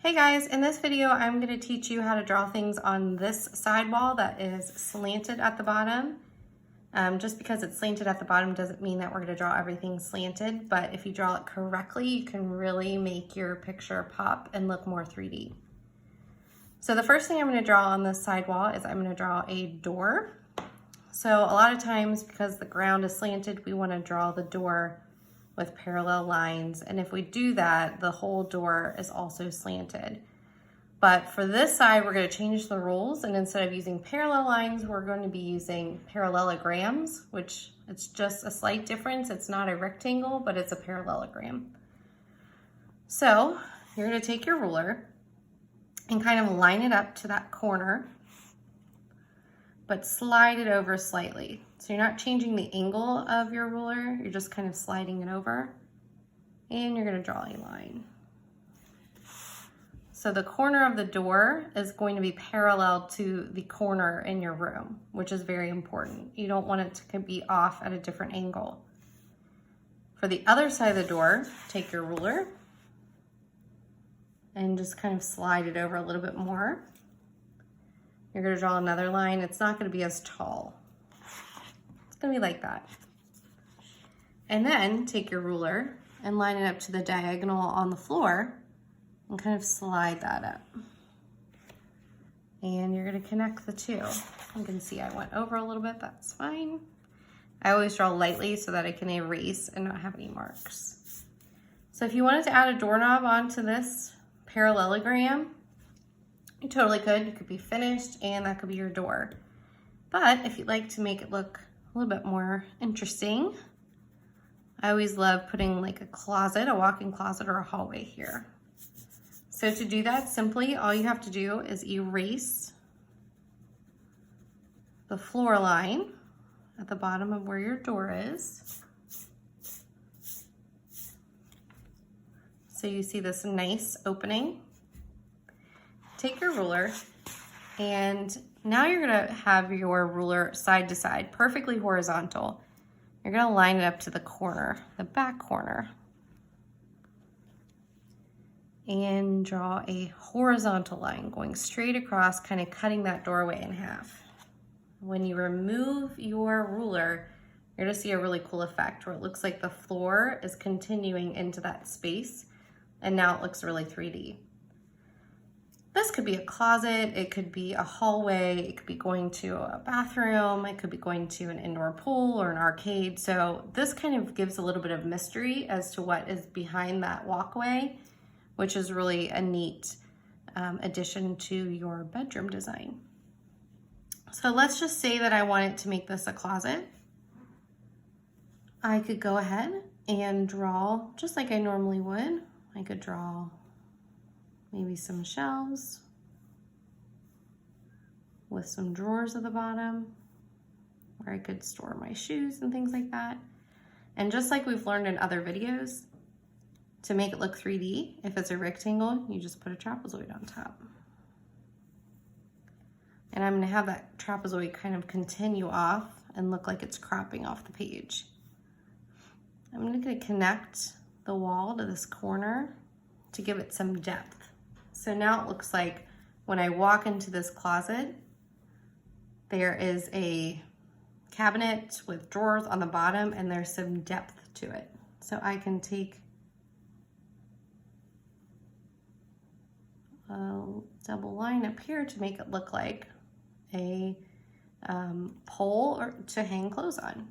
Hey guys, in this video I'm going to teach you how to draw things on this side wall that is slanted at the bottom. Just because it's slanted at the bottom doesn't mean that we're going to draw everything slanted, but if you draw it correctly, you can really make your picture pop and look more 3D. So the first thing I'm going to draw on this side wall is I'm going to draw a door. So a lot of times, because the ground is slanted, we want to draw the door with parallel lines, and if we do that, the whole door is also slanted. But for this side, we're going to change the rules, and instead of using parallel lines, we're going to be using parallelograms, which it's just a slight difference. It's not a rectangle, but it's a parallelogram. So you're going to take your ruler and kind of line it up to that corner, but slide it over slightly. So you're not changing the angle of your ruler, you're just kind of sliding it over, and you're going to draw a line. So the corner of the door is going to be parallel to the corner in your room, which is very important. You don't want it to be off at a different angle. For the other side of the door, take your ruler and just kind of slide it over a little bit more. You're going to draw another line. It's not going to be as tall. It's going to be like that. And then take your ruler and line it up to the diagonal on the floor and kind of slide that up. And you're going to connect the two. You can see I went over a little bit. That's fine. I always draw lightly so that I can erase and not have any marks. So if you wanted to add a doorknob onto this parallelogram, you totally could. You could be finished and that could be your door. But if you'd like to make it look a little bit more interesting, I always love putting like a closet, a walk-in closet or a hallway here. So to do that, simply all you have to do is erase the floor line at the bottom of where your door is. So you see this nice opening. Take your ruler, and now you're gonna have your ruler side to side, perfectly horizontal. You're gonna line it up to the corner, the back corner, and draw a horizontal line going straight across, kind of cutting that doorway in half. When you remove your ruler, you're gonna see a really cool effect where it looks like the floor is continuing into that space, and now it looks really 3D. This could be a closet, it could be a hallway, it could be going to a bathroom, it could be going to an indoor pool or an arcade. So this kind of gives a little bit of mystery as to what is behind that walkway, which is really a neat addition to your bedroom design. So let's just say that I wanted to make this a closet. I could go ahead and draw just like I normally would. I could draw maybe some shelves with some drawers at the bottom where I could store my shoes and things like that. And just like we've learned in other videos, to make it look 3D, if it's a rectangle, you just put a trapezoid on top. And I'm gonna have that trapezoid kind of continue off and look like it's cropping off the page. I'm gonna connect the wall to this corner to give it some depth. So now it looks like when I walk into this closet, there is a cabinet with drawers on the bottom and there's some depth to it. So I can take a double line up here to make it look like a pole or to hang clothes on.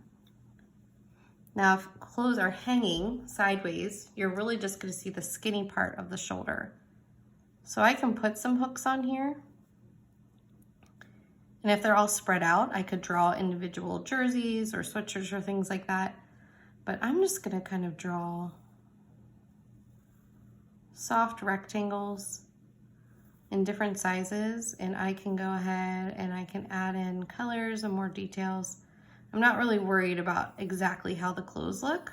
Now, if clothes are hanging sideways, you're really just going to see the skinny part of the shoulder. So I can put some hooks on here. And if they're all spread out, I could draw individual jerseys or sweatshirts or things like that. But I'm just going to kind of draw soft rectangles in different sizes. And I can go ahead and I can add in colors and more details. I'm not really worried about exactly how the clothes look.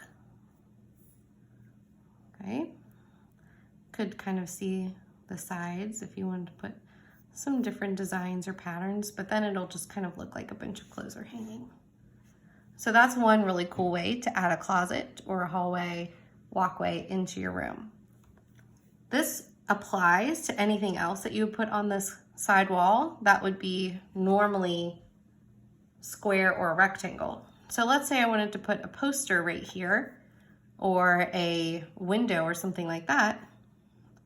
Okay. Could kind of see the sides if you wanted to put some different designs or patterns, but then it'll just kind of look like a bunch of clothes are hanging. So that's one really cool way to add a closet or a hallway walkway into your room. This applies to anything else that you would put on this side wall that would be normally square or rectangle. So let's say I wanted to put a poster right here or a window or something like that.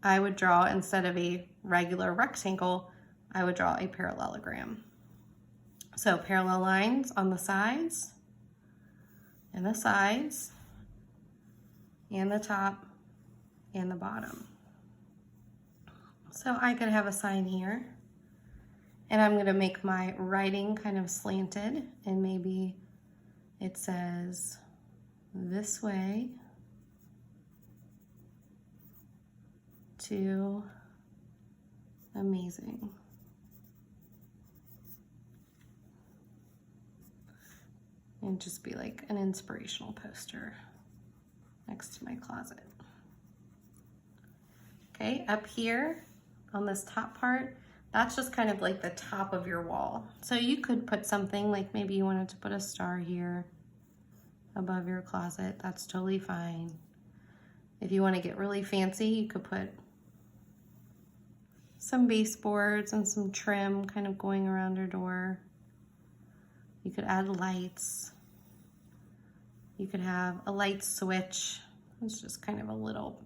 I would draw, instead of a regular rectangle, I would draw a parallelogram. So parallel lines on the sides and the sides and the top and the bottom. So I could have a sign here, and I'm going to make my writing kind of slanted, and maybe it says this way to amazing. And just be like an inspirational poster next to my closet. Okay, up here on this top part, that's just kind of like the top of your wall. So you could put something like, maybe you wanted to put a star here above your closet. That's totally fine. If you want to get really fancy, you could put some baseboards and some trim kind of going around your door. You could add lights. You could have a light switch. It's just kind of a little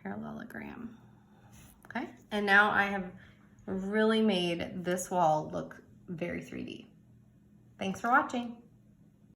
parallelogram. Okay, and now I have really made this wall look very 3D. Thanks for watching.